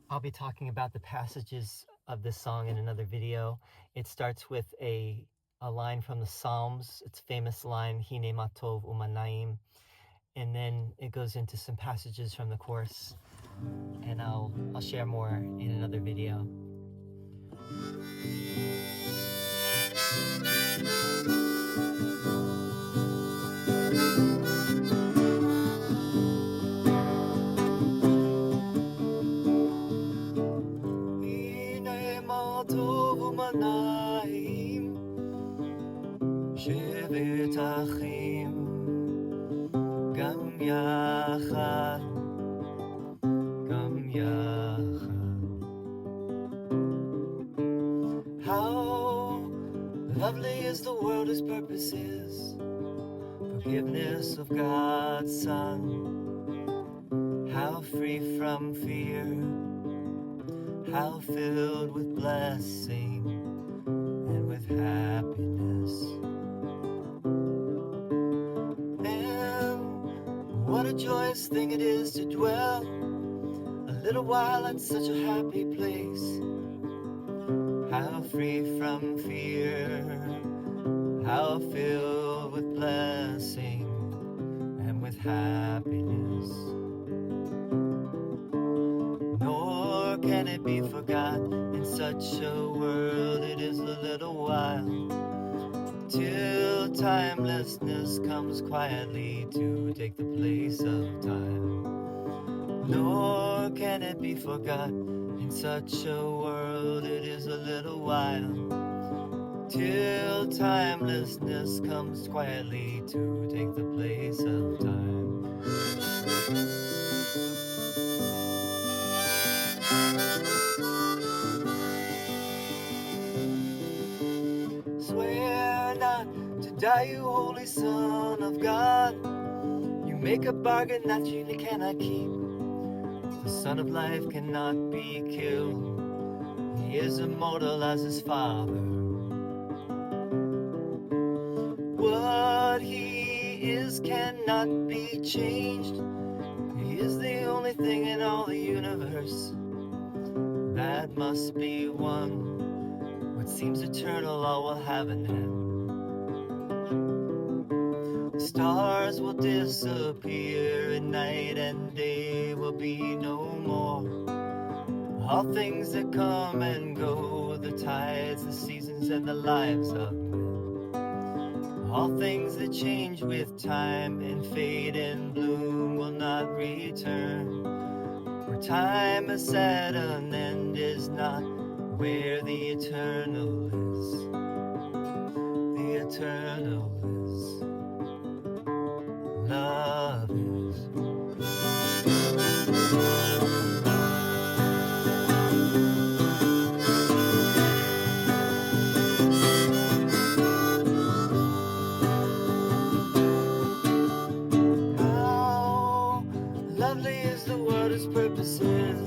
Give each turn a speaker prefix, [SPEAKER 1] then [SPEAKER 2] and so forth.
[SPEAKER 1] I'll be talking about the passages of this song in another video. It starts with a line from the Psalms. It's a famous line, Hinei Ma Tov nayeem. And then it goes into some passages from the course, and I'll share more in another video. Hinei Ma Tov nayeem, shevet acheem, gam yachad, gam yachad. How lovely is the world, whose purpose is forgiveness of God's Son. How free from fear, how filled with blessing and with happiness. And what a joyous thing it is to dwell a little while in such a happy place. How free from fear, how filled with blessing and with happiness. Nor can it be forgot, in such a world it is a little while, till timelessness comes quietly to take the place of time. Nor can it be forgot, in such a world it is a little while, till timelessness comes quietly to take the place of time. Swear not to die, you holy Son of God. You make a bargain that you cannot keep. The Son of Life cannot be killed. He is immortal as his Father. What he is cannot be changed. He is the only thing in all the universe that must be one. What seems eternal all will have an end. The stars will disappear and night and day will be no more. All things that come and go, the tides, the seasons, and the lives of men. All things that change with time and fade and bloom will not return. For time is at an end is not where the eternal is. The eternal is. Love is. How lovely is the world, its purpose is